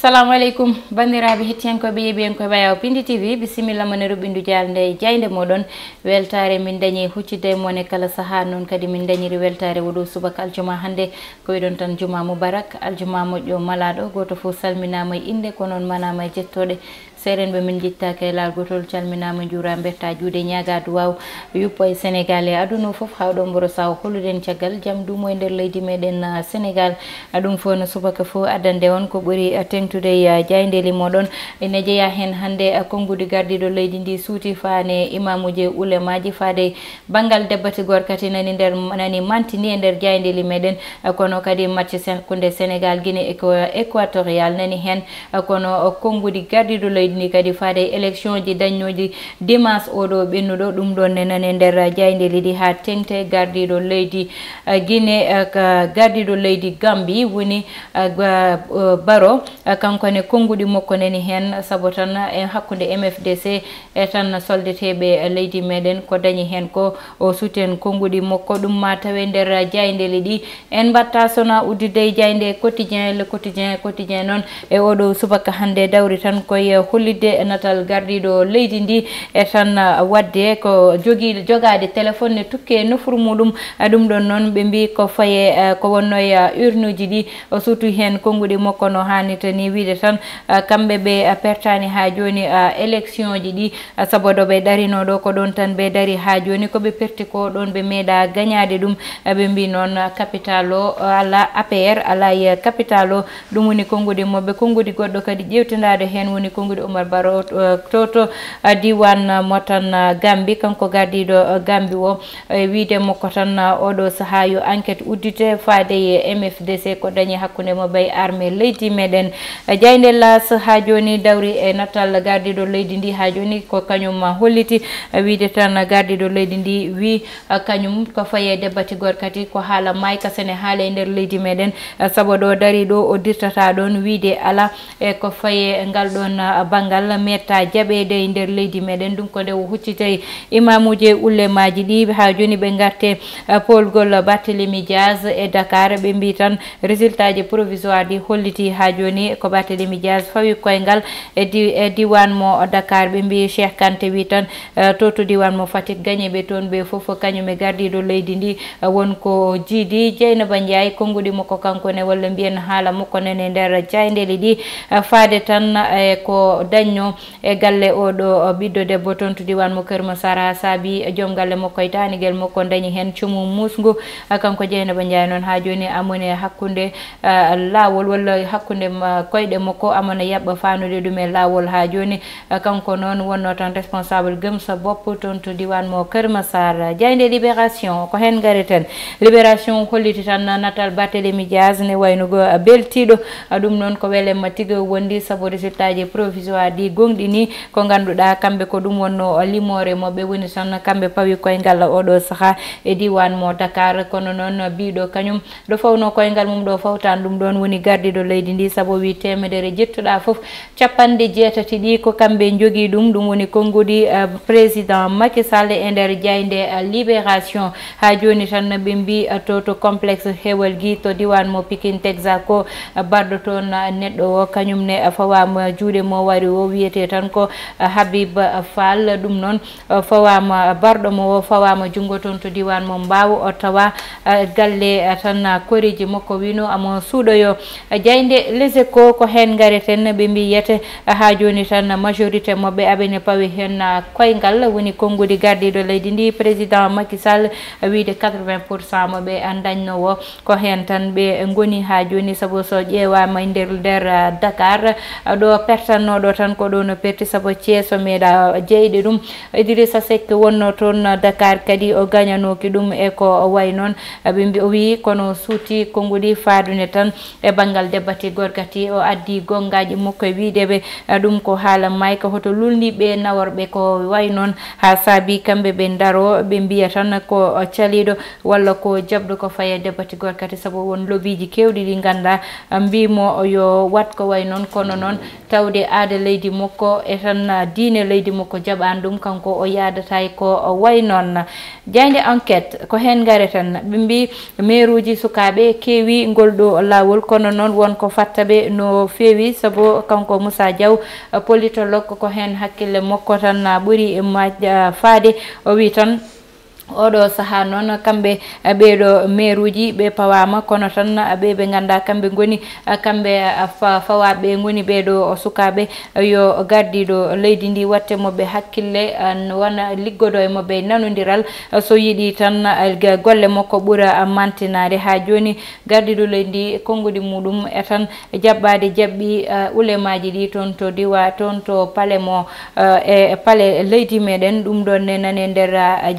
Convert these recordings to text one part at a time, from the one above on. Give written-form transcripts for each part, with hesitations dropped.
Assalamu alaikum bandiraɓe hettiyankoɓe yeɓiyankoɓe bayaw Pindi TV bisimilla mone ruɓindu jalde jayde moɗon weltare min dañi huccide mone kala saaha noon kadi min dañiri weltare woɗo subaka aljuma hande ko wiɗon tan juma moubarak aljuma moƴƴo malaɗo goto foof salminama e inde ko noon manama e jettoɗe serenɓe min jittake laal gotol calminama juura berta juuɗe ñaga duwaw yuppo e Sénégal e aduna foof hawɗo mboro saw holluɗen caggal jaam dumo e nder leydi meɗen Sénégal ɗum fo no subaka fo addande on ko ɓuuri tengtude jaydeli moɗon ene jeeya hen hande konngudi gardiɗo leydi ndi suuti fane imamuji ulemaji fade banggal debbati gorkati nani mantini e nder jaydeli meɗen kono kadi match sakkude Sénégal Guinée équatorial nani hen kono konngudi gardiɗo leydi ni kadi faade élection ji dañnoji dimanche oɗo ɓennuɗo ɗum ɗon nenane nder jaydeli ɗi ha tengte gardiɗo leydi Guinée gardiɗo leydi Gambie woni Baro kankone konngudi makko nani hen saabu tan e hakkude MFDC e tan soldeteɓe leydi meɗen ko dañi hen ko o suten konngudi makko ɗum ma tawe nder jaydeli ɗi en batta sona uddide jayde quotidien le quotidien noon e oɗo subaka hande dawri tan koye hollide natal gardiɗo leydi ndi e tan wadde ko jogade téléphone ne tukke nofuru muɗum ɗum ɗon noon ɓe mbi ko faye ko wonno urnuji ɗi o sutu hen konngudi makko no hannirta ni wiide tan kamɓe ɓe pertani ha joni élection ji ɗi sabodo ɓe darinoɗo ko ɗon tan ɓe dari ha joni koɓe perti ko ɗon ɓe meeɗa gagnade ɗum ɓe mbi noon capital o ala APR ala capital o ɗum woni konngudi mabɓe konngudi goɗɗo kadi ƴewtidade hen woni konngudi Oumar Baro toto diwan mo tan Gambie kanko gardiɗo Gambie o wiide makko tan oɗo saaha yo enquête uddite faade e MFDC ko dañi hakkude mo bay armée leydi meɗen jayde las ha joni dawri e natal gardiɗo leydi ndi ha joni ko kañum holliti wiide tan gardiɗo leydi ndi wi kañum ko faye debbati gorkati ko haala mayka sene haala e nder leydi meɗen saabu ɗo dari ɗo o dirtata ɗon wiide ala e ko faye ngal ɗon banggal metta jaɓede e nder leydi meɗen ɗum ko nde o huccitay imamuji ulemaji ɗi ha joni ɓe garte polgol Barthélémy Diaz e Dakar ɓe mbi tan résultat ji provisoire ɗi holliti ha joni ko Barthélémy Diaz fawi koyngal e diwan mo Dakar ɓe mbi Cheikh Kanté wi tan to diwan mo Fatick gagné ɓe toon ɓe foof kañum e gardiɗo leydi ndi wonko jiidi Dieynaba Ndiaye konngudi makko kankone walla mbiyen haala makko nene nder jaydeli ɗi faade tan ko dañno e galle oɗo ɓiɗɗo debbo toon to diwan mo Keur Massar ha saabi joom galle makko e taniguel makko dañi hen cumu musgu kanko Dieynaba Ndiaye noon ha joni amone hakkude lawol walla hakkude koyɗe makko amana yaɓɓa fanude ɗum e lawol ha joni kanko noon wonno tan responsable gëm sa bopp toon to diwan mo Keur Massar jayde libération ko hen gareten libération holliti tan natal Barthélémy Diaz ne waynugo beltiɗo ɗum noon ko welema tiga wondi saabu résultat ji provisoire ɗi gonɗi ni ko ganduɗa kamɓe ko ɗum wonno limore moɓe woni tan kamɓe pawi koyngal oɗo saaha e diwan mo Dakar kono noon biɗo kañum ɗo fawno koyngal mum ɗo fawtan ɗum ɗon woni gardiɗo leydi ndi saabu wi temedere jettuɗa foof capanɗe jeetati ɗi ko kamɓe jogui ɗum woni konngudi président Macky Sall e nder jayde libération ha joni tan ɓe mbi to complexe Hewel Gui to diwan mo Pikine Texaco barɗo toon neɗɗo o kañum ne fawama juuɗe mo wari o wiyete tan ko Habib Fall ɗum noon fawama barɗo mo o fawama junggo toon to diwan mo Mbaw o tawa galle tan koriji makko wino amo suuɗoyo jayde Les Échos ko hen gareten ɓe mbi yete ha joni tan majorité mabɓe aɓene pawi hen koyngal woni konngudi gardiɗo leydi ndi président Macky Sall wiide 80% mabɓe dañnowo ko hen tan ɓe goni ha joni saabu so ƴewama e nder Dakar ɗo pertannoɗo tan ko ɗo no perti saabu Thiés o meeɗa jeyde ɗum Idrissa Seck wonno toon Dakar kadi o gagnanoki ɗum e ko way noon ɓe mbi o wi kono suuti konngudi fadune tan e banggal debbati gorgati o addi gongaji makko e wideɓe ɗum ko haala mayka hoto lulniɓe naworɓe ko way noon ha saabi kamɓe ɓe daro ɓe mbiya tan ko caliɗo walla ko jabɗo ko faye debbati gorkati saabu won lobiji kewɗi ɗi ganda mbimo yo wat ko way noon kono noon tawde aada leydi makko e tan diine leydi makko jaɓan ɗum kanko o yadata ko way noon. Jayde enquête ko hen gare tan ɓe mbi mairuji sukaɓe kewi ngol ɗo lawol kono noon wonko fattaɓe no fewi sabo kanko Moussa Diaw politologue ko hen hakkille makko tan ɓuuri faade o wi tan oɗo saha noon kamɓe ɓeɗo mairuji ɓe pawama kono tan ɓe ganda kamɓe goni kamɓe fawaɓe goni ɓeɗo sukaɓe yo gardiɗo leydi ndi watte moɓe hakkille wona liggodo e moɓe nanodiral so yiiɗi tan golle makko ɓuura mantinade. Ha joni gardiɗo leydi ndi konngudi muɗum e tan jaɓɓade jaɓɓi ulemaji ɗi toon to diwa toon to paale mo e paale leydi meɗen ɗum ɗon ne nane nder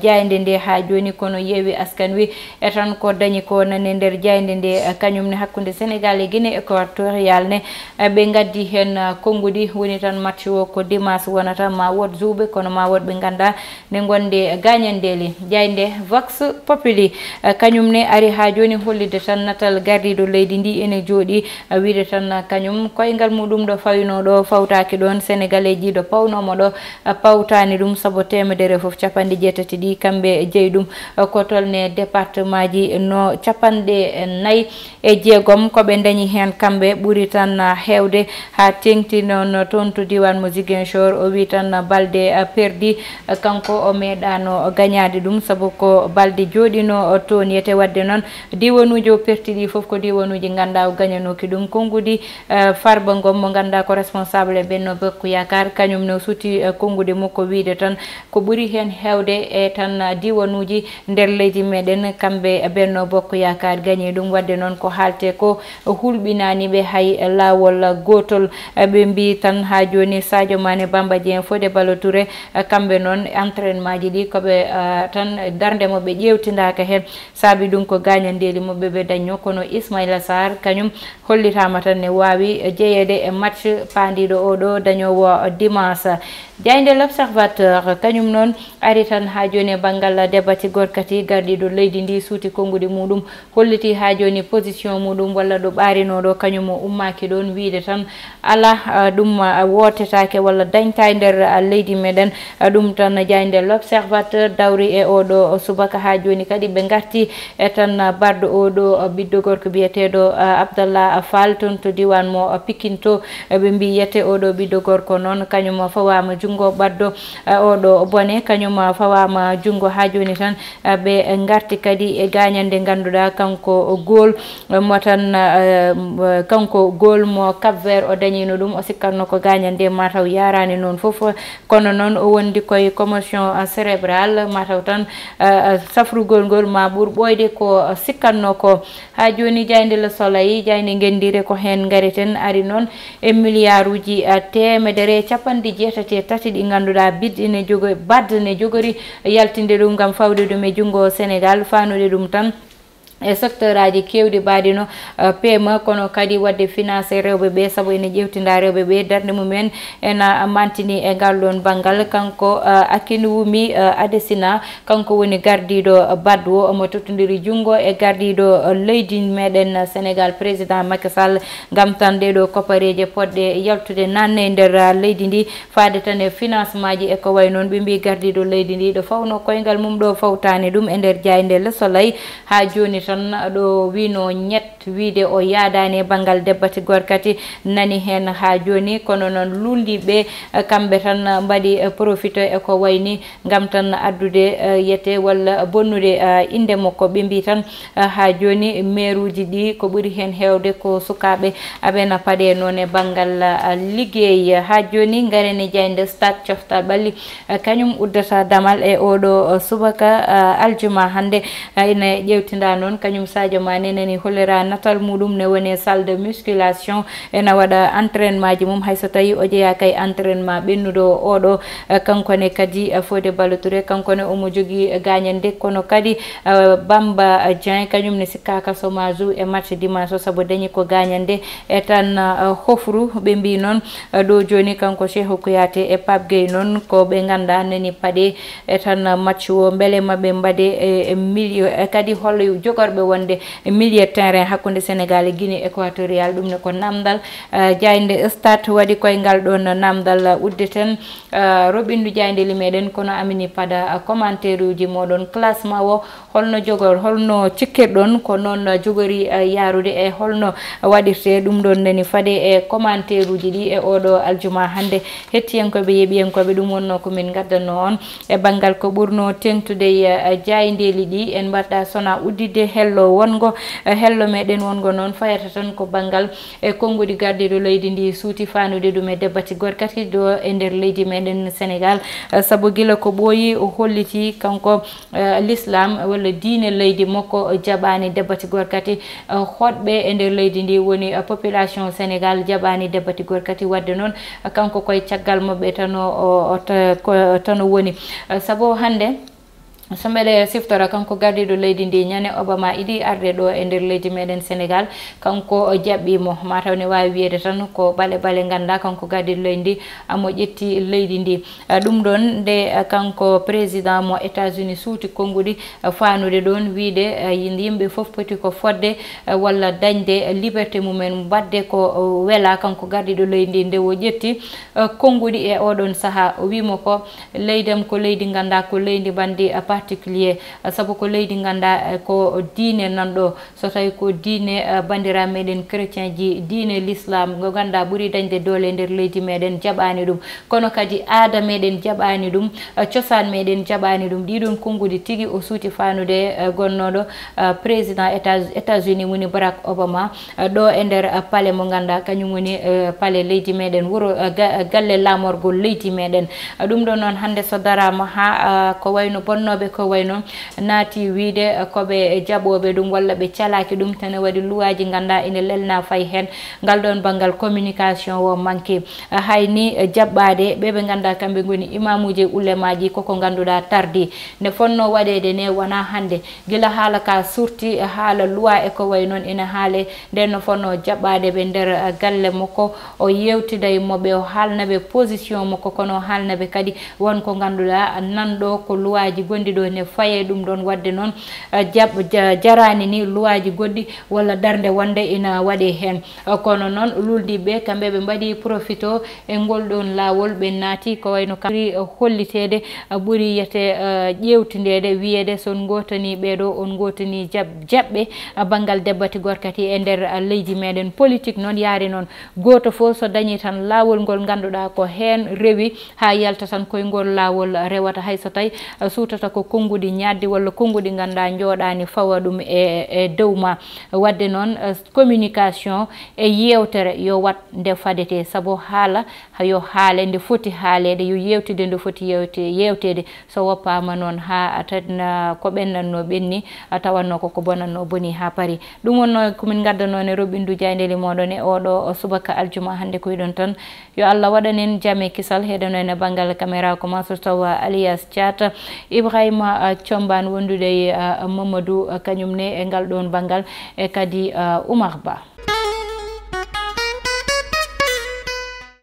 jayde nde ha joni kono yewi askan wi e tan ko dañi ko nane nder jayde nde kañum ne hakkude Sénégal e Guinée équatorial ne ɓe gaddi hen konngudi woni tan match o ko dimanche wonata ma wod zuuɓe kono ma wod ɓe ganda ne gonde gagnandeli. Jayde Vox Populi kañum ne ari ha joni hollide tan natal gardiɗo leydi ndi ene jooɗi wiide tan kañum koyngal muɗum ɗo fawino ɗo fawtaki ɗon sénégalais ji ɗo pawnomo ɗo pawtani ɗum saabu 100 ɗi kamɓe jeeyi ɗum ko tolne département ji no 54 koɓe dañi hen kamɓe ɓuuri tan hewde ha tengti noon toon to diwan mo Ziguinchor o wi tan balde perdi kanko o meeɗano gagnade ɗum saabu ko balde joɗino toon yete wadde noon diwanuji o pertiɗi foof ko diwanuji ganda o gagnanoki ɗum konngudi Farba Ngom mo ganda ko responsable e Benno Bokk Yakar kañum ne suuti konngudi makko wiide tan ko ɓuuri hen hewde e tan diwanuji nder leydi meɗen kamɓe Benno Bokk Yakar gagné ɗum wadde noon ko haalte ko hulɓinani ɓe hay lawol gotol ɓe mbi tan ha joni Sadio Mané Bamba Dieng Fodé Ballo-Touré kamɓe noon entraînement ji ɗi koɓe tan darde moɓe ƴewtidaka hen saabi ɗum ko gagnandeli moɓe ɓe dañno kono Ismaïla Sarr kañum hollitama tan ne wawi jeeyede e match pandiɗo oɗo dañowo dimanche. Jayde L'Observateur kañum noon ari tan ha joni banggal debati gorkati gardiɗo leydi ndi suuti konngudi muɗum holliti ha joni position muɗum walla ɗo ɓarinoɗo kañum o ummaki ɗon wiide tan ala ɗum wotetake walla dañta nder leydi meɗen ɗum tan Jayde L'Observateur dawri e oɗo subaka ha joni kadi ɓe garti e tan barɗo oɗo ɓiɗɗo gorko biyeteɗo Abdallah Fall toon to diwan mo Pikine to ɓe mbi yette oɗo ɓiɗɗo gorko noon kañum fawama jungo baddo oɗo bone kañum fawama jungo ha joni tan ɓe garti kadi e gagnande ganduɗa kanko gol mo tan kanko gol mo Cap Vert o dañino ɗum o sikkanno ko gagnande mataw yarani noon foof kono noon o wondi koye commotion cérébrale mataw tan safrugol ngol ma ɓuur ɓoyde ko sikkanno ko. Ha joni Jayde Le Soleil Jayde gendire ko hen gareten ari noon e milliard uji 183 ɗi ganduɗa bidɗi ne jogo badde ne jogori yaltinde ɗum gam fawde ɗum e jungo Sénégal fanude ɗum tan e secteur aji kewɗi baɗino PME kono kadi wadde financé rewɓe ɓe saabu ene ƴewtinda rewɓe ɓe darde mumen ena mantini e ngal ɗon banggal kanko Akinwumi Adesina kanko woni gardiɗo baddu o omo tottodiri jungo e gardiɗo leydi meɗen Sénégal président Macky Sall gam tan ɗeɗo kopareje poɗɗe yaltude nanne nder leydi ndi faade tan e financement ji e ko way noon ɓe mbi gardiɗo leydi ndi ɗo fawno koyngal mum ɗo fawtani ɗum e nder Jayde Le Soleil ha joni tan ɗo wino ñett wiide o yaadani e banggal debbati gorkati nani hen ha joni kono noon lulliɓe kamɓe tan mbaɗi profité e ko wayni gam tan addude yete walla bonnude inde makko ɓe mbi tan ha joni mairuji ɗi ko ɓuuri hen hewde ko sukaɓe aɓena paɗe noon e banggal liggey. Ha joni garene Jayde Stade coftal ɓalli kañum uddata damal e oɗo subaka aljuma hande ene ƴewtinda noon kañum Sadio Mané nani hollira natal muɗum ne woni salle de musculation ena waɗa entraînement ji mum hayso tawi o jeeya kay entraînement ɓennuɗo oɗo kankone kadi Fodé Ballo-Touré kankone omo jogui gagnande kono kadi Bamba Dieng kañum ne sikkaka chômage e match dimanche o saabu dañi ko gagnande e tan hofru ɓe mbi noon ɗo joni kanko Cheikhou Kouyaté e Pape Gueye noon ko ɓe ganda nani paɗe e tan match o beele maɓe mbaɗe e million e kadi hollo jogorɓe torɓe wonde milieu terrain hakkude Sénégal e Guinée équatorial ɗum ne ko namdal Diaynde Stade waɗi koye ngal ɗon namdal uddeten roɓindu Diaynde meɗen kono Amini Pada commentaire uji moɗon classement o holno jogor holno cikkirɗon ko noon jogori yarude e holno waɗirte ɗum ɗon nani fade e commentaire uji ɗi e oɗo aljuma hande hettiyankoɓe yeeɓiyankoɓe ɗum wonno komin gaddanno on e banggal ko ɓurno tengtude Diayndeeli ɗi en mbaɗɗa sona uddide hello wongo hello meɗen wongo noon fayata tan ko banggal e konngudi gardiɗo leydi ndi suuti fanude ɗum e debbati gorkati do e nder leydi meɗen Sénégal sabu gila ko ɓooyi o holliti kanko l'islam walla diine leydi makko jaɓani debbati gorkati hoɗɓe e nder leydi ndi woni population Sénégal jaɓani debbati gorkati wadde noon kanko koye caggal mabɓe tan o woni sabu hande so mbeɗe siftora kanko gardiɗo leydi ndi ñane Obama iɗi arde ɗo e nder leydi meɗen Sénégal kanko jaɓɓimo mataw ne wawi wiyede tan ko ɓale ganda kanko gardiɗo leydi ndi amo ƴetti leydi ndi ɗum ɗon nde kanko président mo États-Unis suuti konngudi fanude ɗon wiide yimɓe foof poti ko fodde walla dañde liberté mumen badde ko wela kanko gardiɗo leydi ndi nde o ƴetti konngudi e oɗon saaha o wimo ko leydam ko leydi ganda ko leydi bandi particulier sabu ko leydi ganda ko diine nanɗo so tawi ko diine bandira meɗen chrétien ji diine l'islam go ganda ɓuuri dañde doole nder leydi meɗen jaɓani ɗum kono kadi aada meɗen jaɓani ɗum cosaan meɗen jaɓani ɗum ɗiɗon konngudi tigui o suuti fanude gonnoɗo président États-Unis woni Barack Obama ɗo e nder palais mo ganda kañum woni palais leydi meɗen wuro galle lamorgol leydi meɗen ɗum ɗo noon hande so darama ha ko wayno bonnoɓe ko wayno naati wiide koɓe jaɓoɓe ɗum walla ɓe calaki ɗum tene waɗi luwaji ganda ine lelna fay hen ngal ɗon banggal communication o manque hayni jaɓɓade ɓeɓe ganda kamɓe goni imamuji ulemaji koko ganduɗa tardi nde fonno waɗede ne wona hande gila haala ka surti haala luwa e ko way noon ina haale nden no fonno jaɓɓade ɓe nder galle makko o yewtida e moɓe o haalnaɓe position makko kono haalnaɓe kadi wonko ganduɗa nanɗo ko luwaji gondi ɗo ne faye ɗum ɗon wadde noon jarani ni luwaji goɗɗi walla darde wonde ina waɗe hen kono noon luldiɓe kamɓe ɓe mbaɗi profito e ngol ɗon lawol ɓe naati ko wayno ɓuri hollitede ɓuuri yete ƴewtidede wiyede son gotani ɓeɗo on gotani jaɓɓe banggal debbati gorkati e nder leydi meɗen politique noon yaari noon goto fo so dañi tan lawol ngol ganduɗa ko hen rewi ha yalta tan koye ngol lawol rewata hay so tawi sutata ko konngudi ñaddi walla konngudi ganda jooɗani fawa ɗum e dow ma wadde noon communication e yewtere yo wat nde fadete saabu haala yo haale nde foti haalede yo yewtide nde foti yewtede so woppama noon ha tan ko ɓennanno ɓenni tawanno koko bonanno boni ha paari ɗum wonno komin gaddanone roɓindu Diayndeeli moɗon e oɗo subaka aljuma hande koyɗon tan yo Allah waɗanen jaame kisal heɗanoen banggal caméra ko Mansour Sow alias Thiat Ibrahima Thiombane wondude Mamadou kañum ne e ngal ɗon banggal e kadi Oumar Ba.